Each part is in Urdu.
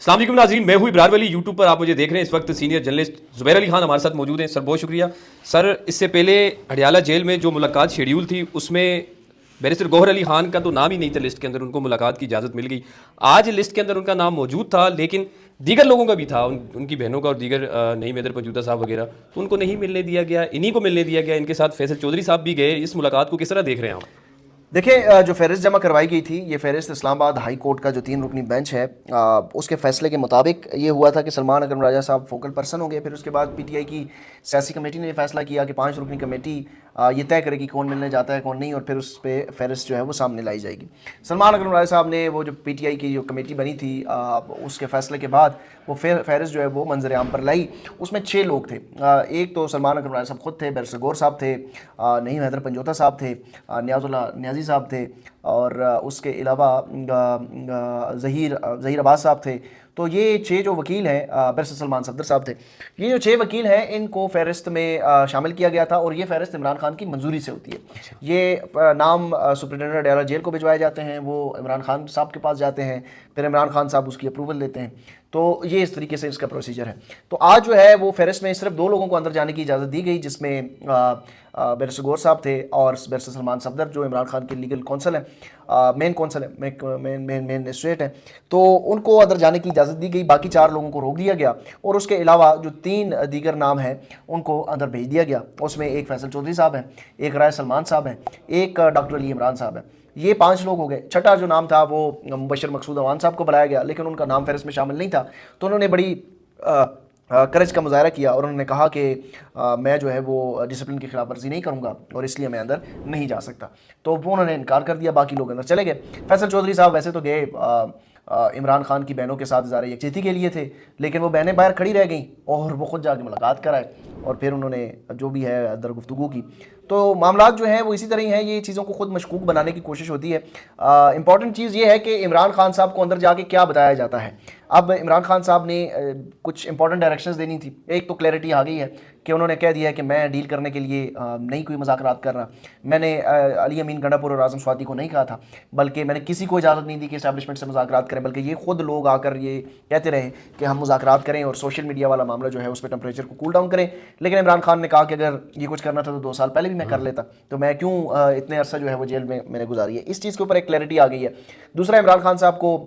السلام علیکم ناظرین، میں ہوں ابرار ولی، یوٹیوب پر آپ مجھے دیکھ رہے ہیں اس وقت. سینئر جرنلسٹ زبیر علی خان ہمارے ساتھ موجود ہیں. سر بہت شکریہ. سر اس سے پہلے ہڈیالہ جیل میں جو ملاقات شیڈیول تھی اس میں بیرسٹر گوہر علی خان کا تو نام ہی نہیں تھا لسٹ کے اندر، ان کو ملاقات کی اجازت مل گئی. آج لسٹ کے اندر ان کا نام موجود تھا لیکن دیگر لوگوں کا بھی تھا، ان کی بہنوں کا اور دیگر نعیم حیدر پنجوتا صاحب وغیرہ، تو ان کو نہیں ملنے دیا گیا، انہی کو ملنے دیا گیا. ان کے ساتھ فیصل چودھری صاحب بھی گئے. اس ملاقات کو کس طرح دیکھ رہے ہیں آپ؟ دیکھیں، جو فہرست جمع کروائی گئی تھی، یہ فہرست اسلام آباد ہائی کورٹ کا جو 3 رکنی بینچ ہے، اس کے فیصلے کے مطابق یہ ہوا تھا کہ سلمان اکرم راجہ صاحب فوکل پرسن ہوں گے. پھر اس کے بعد پی ٹی آئی کی سیاسی کمیٹی نے یہ فیصلہ کیا کہ 5 رکنی کمیٹی یہ طے کرے گی کون ملنے جاتا ہے کون نہیں، اور پھر اس پہ فہرست جو ہے وہ سامنے لائی جائے گی. سلمان اکرم راجہ صاحب نے وہ جو پی ٹی آئی کی جو کمیٹی بنی تھی، اس کے فیصلے کے بعد وہ فہرست جو ہے وہ منظر عام پر لائی. اس میں 6 لوگ تھے. ایک تو سلمان اکرم راجہ صاحب خود تھے، بیرسٹر گور صاحب تھے، نعیم حیدر پنجوتا صاحب تھے، نیاز اللہ نیازی صاحب تھے، اور اس کے علاوہ ظہیر عباس صاحب تھے. تو یہ 6 جو وکیل ہیں، بیرسٹر سلمان صفدر صاحب تھے. یہ جو 6 وکیل ہیں ان کو فہرست میں شامل کیا گیا تھا، اور یہ فہرست عمران خان کی منظوری سے ہوتی ہے. یہ نام سپرنٹینڈنٹ ہڈیالہ جیل کو بھجوائے جاتے ہیں، وہ عمران خان صاحب کے پاس جاتے ہیں، پھر عمران خان صاحب اس کی اپروول دیتے ہیں. تو یہ اس طریقے سے اس کا پروسیجر ہے. تو آج جو ہے وہ فہرست میں صرف 2 لوگوں کو اندر جانے کی اجازت دی گئی، جس میں بیرسٹر گور صاحب تھے اور بیرسٹر سلمان صفدر جو عمران خان کے لیگل کونسل ہیں، مین کونسل ہیں، مین اسٹیٹ ہیں. تو ان کو اندر جانے کی اجازت دی گئی. باقی 4 لوگوں کو روک دیا گیا، اور اس کے علاوہ جو 3 دیگر نام ہیں ان کو اندر بھیج دیا گیا. اس میں ایک فیصل چودھری صاحب ہیں، ایک رائے سلمان صاحب ہیں، ایک ڈاکٹر علی عمران صاحب ہیں. یہ 5 لوگ ہو گئے. چھٹا جو نام تھا وہ مبشر مقصود اوان صاحب کو بلایا گیا، لیکن ان کا نام فہرست میں شامل نہیں تھا. تو انہوں نے بڑی کرج کا مظاہرہ کیا، اور انہوں نے کہا کہ میں جو ہے وہ ڈسپلن کی خلاف ورزی نہیں کروں گا، اور اس لیے میں اندر نہیں جا سکتا. تو وہ انہوں نے انکار کر دیا. باقی لوگ اندر چلے گئے. فیصل چودھری صاحب ویسے تو گئے عمران خان کی بہنوں کے ساتھ اظہار یکجہتی کے لیے تھے، لیکن وہ بہنیں باہر کھڑی رہ گئیں اور وہ خود جا کے ملاقات کرائے، اور پھر انہوں نے جو بھی ہے اندر گفتگو کی. تو معاملات جو ہیں وہ اسی طرح ہی ہیں. یہ چیزوں کو خود مشکوک بنانے کی کوشش ہوتی ہے. امپورٹنٹ چیز یہ ہے کہ عمران خان صاحب کو اندر جا کے کیا بتایا جاتا ہے. اب عمران خان صاحب نے کچھ امپورٹنٹ ڈائریکشنز دینی تھی. ایک تو کلیئرٹی آ گئی ہے کہ انہوں نے کہہ دیا ہے کہ میں ڈیل کرنے کے لیے نہیں کوئی مذاکرات کر رہا. میں نے علی امین گنڈا پور اور اعظم سواتی کو نہیں کہا تھا، بلکہ میں نے کسی کو اجازت نہیں دی کہ اسٹیبلشمنٹ سے مذاکرات کریں، بلکہ یہ خود لوگ آ کر یہ کہتے رہے کہ ہم مذاکرات کریں اور سوشل میڈیا والا معاملہ جو ہے اس پہ ٹمپریچر کو کول ڈاؤن کریں. لیکن عمران خان نے کہا کہ اگر یہ کچھ کرنا تھا تو 2 سال پہلے بھی میں کر لیتا، تو میں کیوں اتنے عرصہ جو ہے وہ جیل میں نے گزاری ہے. اس چیز کے اوپر ایک کلیئرٹی آ گئی ہے. دوسرا، عمران خان صاحب کو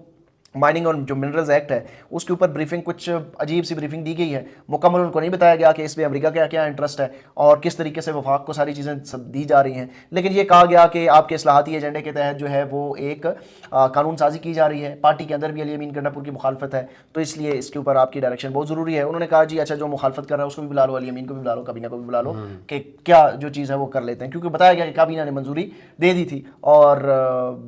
مائننگ اور جو منرلز ایکٹ ہے اس کے اوپر بریفنگ، کچھ عجیب سی بریفنگ دی گئی ہے. مکمل ان کو نہیں بتایا گیا کہ اس میں امریکہ کا کیا انٹرسٹ ہے اور کس طریقے سے وفاق کو ساری چیزیں دی جا رہی ہیں. لیکن یہ کہا گیا کہ آپ کے اصلاحاتی ایجنڈے کے تحت جو ہے وہ ایک قانون سازی کی جا رہی ہے. پارٹی کے اندر بھی علی امین گنڈا پور کی مخالفت ہے، تو اس لیے اس کے اوپر آپ کی ڈائریکشن بہت ضروری ہے. انہوں نے کہا جی اچھا، جو مخالفت کر رہا ہے اس کو بھی بلا لو، علی امین کو بھی بلا لو، کابینہ کو بھی بلا لو، کہ کیا جو چیز ہے وہ کر لیتے ہیں. کیونکہ بتایا گیا کہ کابینہ نے منظوری دے دی تھی اور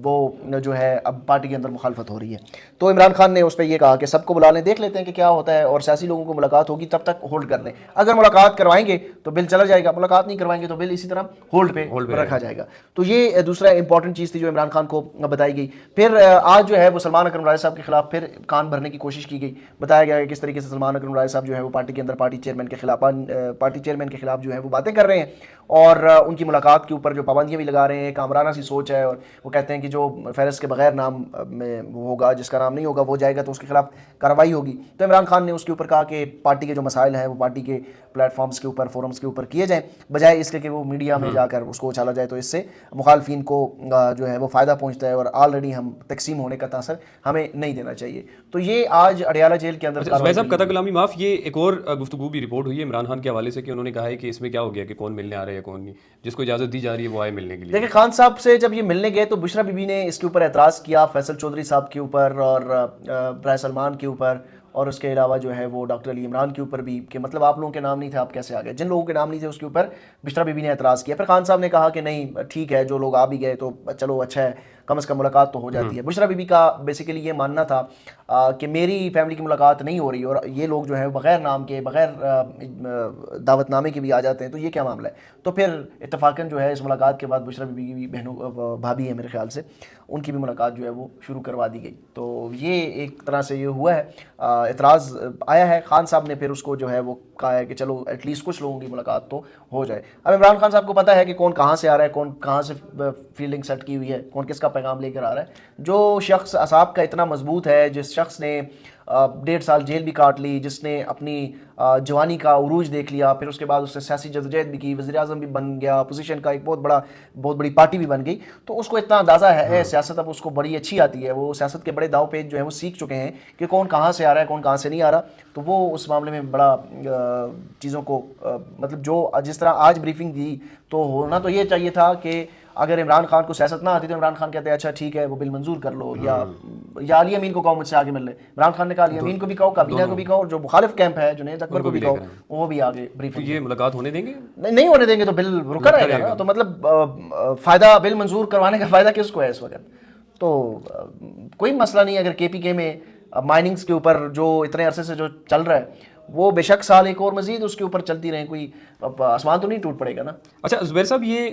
وہ جو ہے اب پارٹی کے اندر مخالفت ہو رہی ہے. تو عمران خان نے اس پہ یہ کہا کہ سب کو بلا لیں، دیکھ لیتے ہیں کہ کیا ہوتا ہے، اور سیاسی لوگوں کو ملاقات ہوگی تب تک ہولڈ کر دیں. اگر ملاقات کروائیں گے تو بل چلا جائے گا، ملاقات نہیں کروائیں گے تو بل اسی طرح ہولڈ پہ رکھا جائے گا. تو یہ دوسرا امپورٹنٹ چیز تھی جو عمران خان کو بتائی گئی. پھر آج جو ہے وہ سلمان اکرم راجہ صاحب کے خلاف پھر کان بھرنے کی کوشش کی گئی. بتایا گیا کہ کس طریقے سے سلمان اکرم راجہ صاحب جو ہے وہ پارٹی کے اندر پارٹی چیئرمین کے خلاف جو ہے وہ باتیں کر رہے ہیں، اور ان کی ملاقات کے اوپر جو پابندیاں بھی لگا رہے ہیں. ایک آمرانہ سی سوچ ہے، اور وہ کہتے ہیں کہ جو فہرست کے بغیر نام میں ہوگا، جس کا نام نہیں ہوگا وہ جائے گا تو اس کے خلاف کارروائی ہوگی. تو عمران خان نے اس کے اوپر کہا کہ پارٹی کے جو مسائل ہیں وہ پارٹی کے پلیٹ فارمز کے اوپر، فورمز کے اوپر کیے جائیں، بجائے اس کے کہ وہ میڈیا میں جا کر اس کو اچھالا جائے. تو اس سے مخالفین کو جو ہے وہ فائدہ پہنچتا ہے، اور آلریڈی ہم تقسیم ہونے کا تاثر ہمیں نہیں دینا چاہیے. تو یہ آج اڈیالہ جیل کے اندر صاحب قطع کلامی معاف، یہ ایک اور گفتگو بھی رپورٹ ہوئی ہے عمران خان کے حوالے سے کہ انہوں نے کہا ہے کہ اس میں کیا ہو گیا کہ کون ملنے آ رہا ہے یا کون نہیں، جس کو اجازت دی جا رہی ہے وہ آئے ملنے کے لیے. دیکھیں، خان صاحب سے جب یہ ملنے گئے تو بشرا بی بی نے اس کے اوپر اعتراض کیا، فیصل چودھری صاحب کے اوپر اور رائے سلمان کے اوپر، اور اس کے علاوہ جو ہے وہ ڈاکٹر علی عمران کے اوپر بھی، کہ مطلب آپ لوگوں کے نام نہیں تھے، آپ کیسے آ گئے. جن لوگوں کے نام نہیں تھے اس کے اوپر بشرا بی بی نے اعتراض کیا. پھر خان صاحب نے کہا کہ نہیں ٹھیک ہے، جو لوگ آ بھی گئے تو چلو اچھا ہے، کم از کم ملاقات تو ہو جاتی ہے. بشرا بی بی کا بیسیکلی یہ ماننا تھا کہ میری فیملی کی ملاقات نہیں ہو رہی، اور یہ لوگ جو ہے بغیر نام کے، بغیر دعوت نامے کے بھی آ جاتے ہیں، تو یہ کیا معاملہ ہے. تو پھر اتفاقاً جو ہے اس ملاقات کے بعد بشرا بی بی کی بھی بہنوں، بھابھی ہے میرے خیال سے، ان کی بھی ملاقات جو ہے وہ شروع کروا دی گئی. تو یہ ایک طرح سے یہ ہوا ہے، اعتراض آیا ہے. خان صاحب نے پھر اس کو جو ہے وہ کہا ہے کہ چلو ایٹ لیسٹ کچھ لوگوں کی ملاقات تو ہو جائے. اب عمران خان صاحب کو پتہ ہے کہ کون کہاں سے آ رہا ہے، کون کہاں سے فیلڈنگ سیٹ کی ہوئی ہے، کون کس کا پیغام لے کر آ رہا ہے. جو شخص اعصاب کا اتنا مضبوط ہے، جس شخص نے 1.5 سال جیل بھی کاٹ لی, جس نے اپنی جوانی کا عروج دیکھ لیا, پھر اس کے بعد اس نے سیاسی جدوجہد بھی کی, وزیر اعظم بھی بن گیا, اپوزیشن کا ایک بہت بڑی پارٹی بھی بن گئی, تو اس کو اتنا اندازہ ہے سیاست اب اس کو بڑی اچھی آتی ہے, وہ سیاست کے بڑے داؤ پیچ جو ہیں وہ سیکھ چکے ہیں کہ کون کہاں سے آ رہا ہے کون کہاں سے نہیں آ رہا. تو وہ اس معاملے میں بڑا چیزوں کو مطلب جو جس طرح آج بریفنگ دی تو ہونا تو یہ چاہیے تھا کہ اگر عمران خان کو سیاست نہ آتی تو عمران خان کہتے ہیں اچھا ٹھیک ہے وہ بل منظور کر لو, یا علی امین کو کہو مجھ سے آگے مل لے. عمران خان نے کہا علی امین کو بھی کہو, کابینہ کو بھی کہو, اور جو مخالف کیمپ ہے جنید اکبر کو بھی کہو وہ بھی آگے بریفنگ. یہ ملاقات ہونے دیں گے؟ نہیں ہونے دیں گے تو بل رکا رہے گا نا. تو مطلب فائدہ بل منظور کروانے کا فائدہ کس کو ہے اس وقت؟ تو کوئی مسئلہ نہیں اگر کے پی کے میں مائننگز کے اوپر جو اتنے عرصے سے جو چل رہا ہے وہ بے شک سال ایک اور مزید اس کے اوپر چلتی رہیں, کوئی آسمان تو نہیں ٹوٹ پڑے گا نا. اچھا زبیر صاحب, یہ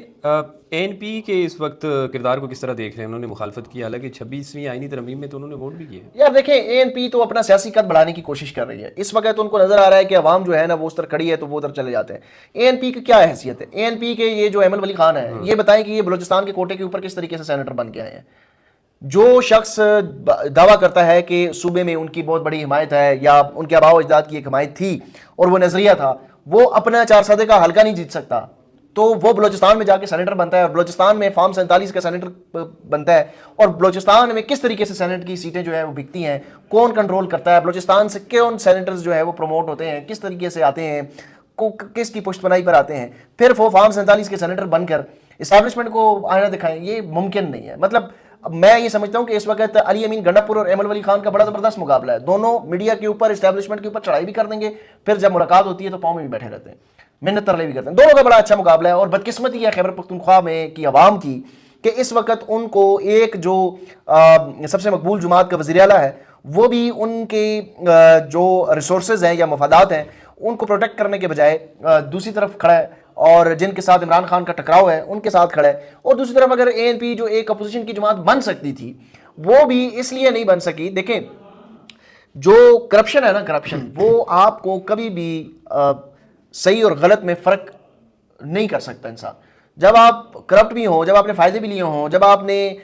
این پی کے اس وقت کردار کو کس طرح دیکھ رہے ہیں؟ انہوں نے مخالفت کی, حالانکہ 26ویں آئینی ترمیم میں تو انہوں نے ووٹ بھی کیا. یار دیکھیں اے این پی تو اپنا سیاسی قد بڑھانے کی کوشش کر رہی ہے. اس وقت ان کو نظر آ رہا ہے کہ عوام جو ہے نا وہ اس طرح کھڑی ہے تو وہ ادھر چلے جاتے ہیں. اے این پی کی کیا حیثیت ہے؟ اے این پی کے یہ جو ایمن ولی خان ہے, یہ بتائیں کہ یہ بلوچستان کے کوٹے کے اوپر کس طریقے سے سینیٹر بن کے آئے ہیں. جو شخص دعویٰ کرتا ہے کہ صوبے میں ان کی بہت بڑی حمایت ہے یا ان کے آباء و اجداد کی ایک حمایت تھی اور وہ نظریہ تھا, وہ اپنا 4 سدے کا حلقہ نہیں جیت سکتا, تو وہ بلوچستان میں جا کے سینیٹر بنتا ہے, اور بلوچستان میں فارم 47 کا سینیٹر بنتا ہے. اور بلوچستان میں کس طریقے سے سینیٹ کی سیٹیں جو ہیں وہ بکتی ہیں, کون کنٹرول کرتا ہے, بلوچستان سے کون سینیٹرز جو ہے وہ پروموٹ ہوتے ہیں, کس طریقے سے آتے ہیں, کس کی پشت پناہی پر آتے ہیں, پھر وہ فارم 47 کے سینیٹر بن کر اسٹیبلشمنٹ کو آئینہ دکھائیں, یہ ممکن نہیں ہے. مطلب میں یہ سمجھتا ہوں کہ اس وقت علی امین گنڈا-پور اور ایمن ولی خان کا بڑا زبردست مقابلہ ہے. دونوں میڈیا کے اوپر اسٹیبلشمنٹ کے اوپر چڑھائی بھی کر دیں گے, پھر جب ملاقات ہوتی ہے تو پاؤں میں بھی بیٹھے رہتے ہیں, محنت ترلے بھی کرتے ہیں. دونوں کا بڑا اچھا مقابلہ ہے. اور بدقسمتی ہے خیبر پختونخوا میں کی عوام کی کہ اس وقت ان کو ایک جو سب سے مقبول جماعت کا وزیر اعلیٰ ہے وہ بھی ان کے جو ریسورسز ہیں یا مفادات ہیں ان کو پروٹیکٹ کرنے کے بجائے دوسری طرف کھڑا ہے, اور جن کے ساتھ عمران خان کا ٹکراؤ ہے ان کے ساتھ کھڑا ہے. اور دوسری طرف اگر اے این پی جو ایک اپوزیشن کی جماعت بن سکتی تھی وہ بھی اس لیے نہیں بن سکی. دیکھیں جو کرپشن ہے نا, کرپشن وہ آپ کو کبھی بھی صحیح اور غلط میں فرق نہیں کر سکتا انسان. جب آپ کرپٹ بھی ہوں, جب آپ نے فائدے بھی لیے ہوں, جب آپ نے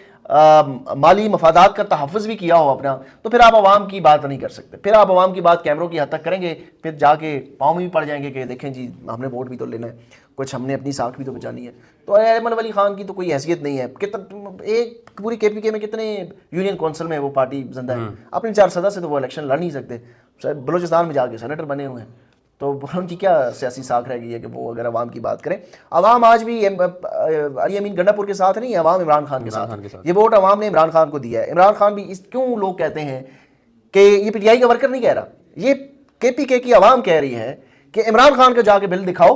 مالی مفادات کا تحفظ بھی کیا ہو اپنا, تو پھر آپ عوام کی بات نہیں کر سکتے. پھر آپ عوام کی بات کیمروں کی حد تک کریں گے, پھر جا کے پاؤں میں بھی پڑ جائیں گے کہ دیکھیں جی ہم نے ووٹ بھی تو لینا ہے, کچھ ہم نے اپنی ساکھ بھی تو بچانی ہے. تو ایمن ولی خان کی تو کوئی حیثیت نہیں ہے. ایک پوری کے پی کے میں کتنے یونین کونسل میں وہ پارٹی زندہ ہے, اپنی 4 سدہ سے تو وہ الیکشن لڑ نہیں سکتے. بلوچستان میں جا کے سینیٹر بنے ہوئے ہیں, تو ان کی کیا سیاسی ساکھ رہ گئی ہے کہ وہ اگر عوام کی بات کریں. عوام آج بھی علی امین گنڈا-پور کے ساتھ نہیں, عوام عمران خان کے ساتھ. یہ ووٹ عوام نے عمران خان کو دیا ہے. عمران خان بھی کیوں لوگ کہتے ہیں کہ یہ پی ٹی آئی کا ورکر نہیں کہہ رہا, یہ کے پی کے کی عوام کہہ رہی ہے کہ عمران خان کو جا کے بل دکھاؤ,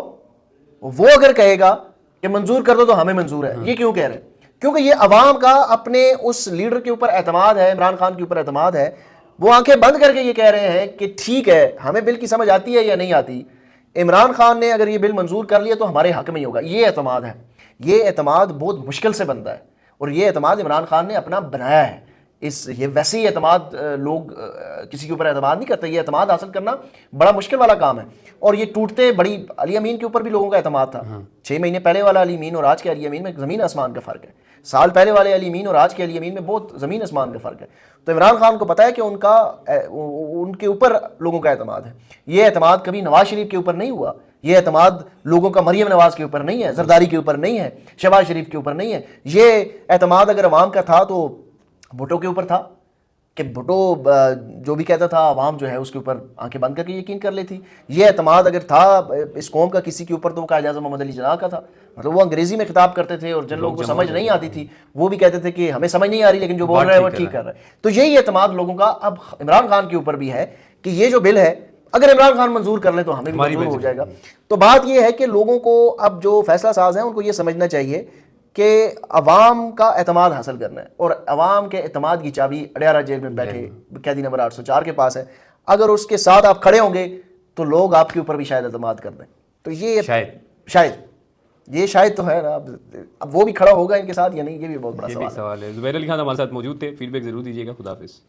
وہ اگر کہے گا کہ منظور کر دو تو ہمیں منظور ہے. یہ کیوں کہہ رہے ہیں؟ کیونکہ یہ عوام کا اپنے اس لیڈر کے اوپر اعتماد ہے, عمران خان کے اوپر اعتماد ہے. وہ آنکھیں بند کر کے یہ کہہ رہے ہیں کہ ٹھیک ہے ہمیں بل کی سمجھ آتی ہے یا نہیں آتی, عمران خان نے اگر یہ بل منظور کر لیا تو ہمارے حق میں ہی ہوگا. یہ اعتماد ہے. یہ اعتماد بہت مشکل سے بنتا ہے, اور یہ اعتماد عمران خان نے اپنا بنایا ہے. یہ ویسے ہی اعتماد لوگ کسی کے اوپر اعتماد نہیں کرتے. یہ اعتماد حاصل کرنا بڑا مشکل والا کام ہے, اور یہ ٹوٹتے بڑی. علی امین کے اوپر بھی لوگوں کا اعتماد تھا. 6 مہینے پہلے والا علی امین اور آج کے علی امین میں زمین آسمان کا فرق ہے. سال پہلے والے علی امین اور آج کے علی امین میں بہت زمین آسمان کا فرق ہے. تو عمران خان کو پتا ہے کہ ان کے اوپر لوگوں کا اعتماد ہے. یہ اعتماد کبھی نواز شریف کے اوپر نہیں ہوا. یہ اعتماد لوگوں کا مریم نواز کے اوپر نہیں ہے, زرداری کے اوپر نہیں ہے, شہباز شریف کے اوپر نہیں ہے. یہ اعتماد اگر عوام کا تھا تو بھٹو کے اوپر تھا, کہ بھٹو جو بھی کہتا تھا عوام جو ہے اس کے اوپر آنکھیں بند کر کے یقین کر لیتی. یہ اعتماد اگر تھا اس قوم کا کسی کے اوپر تو وہ قائد اعظم محمد علی جناح کا تھا. مطلب وہ انگریزی میں خطاب کرتے تھے, اور جن لوگوں کو سمجھ نہیں آتی تھی وہ بھی کہتے تھے کہ ہمیں سمجھ نہیں آ رہی لیکن جو بول رہا ہے وہ ٹھیک کر رہا ہے. تو یہی اعتماد لوگوں کا اب عمران خان کے اوپر بھی ہے کہ یہ جو بل ہے اگر عمران خان منظور کر لیں تو ہمیں بھی منظور ہو جائے گا. تو بات یہ ہے کہ لوگوں کو اب جو فیصلہ ساز ہیں ان کو یہ سمجھنا چاہیے کہ عوام کا اعتماد حاصل کرنا ہے, اور عوام کے اعتماد کی چابی اڈیارہ جیل میں بیٹھے قیدی نمبر 804 کے پاس ہے. اگر اس کے ساتھ آپ کھڑے ہوں گے تو لوگ آپ کے اوپر بھی شاید اعتماد کر دیں. تو یہ شاید تو ہے نا, اب وہ بھی کھڑا ہوگا ان کے ساتھ یا نہیں, یہ بھی بہت بڑا سوال ہے. زبیر علی خان ہمارے ساتھ موجود تھے, فیڈ بیک ضرور دیجیے گا. خدا حافظ.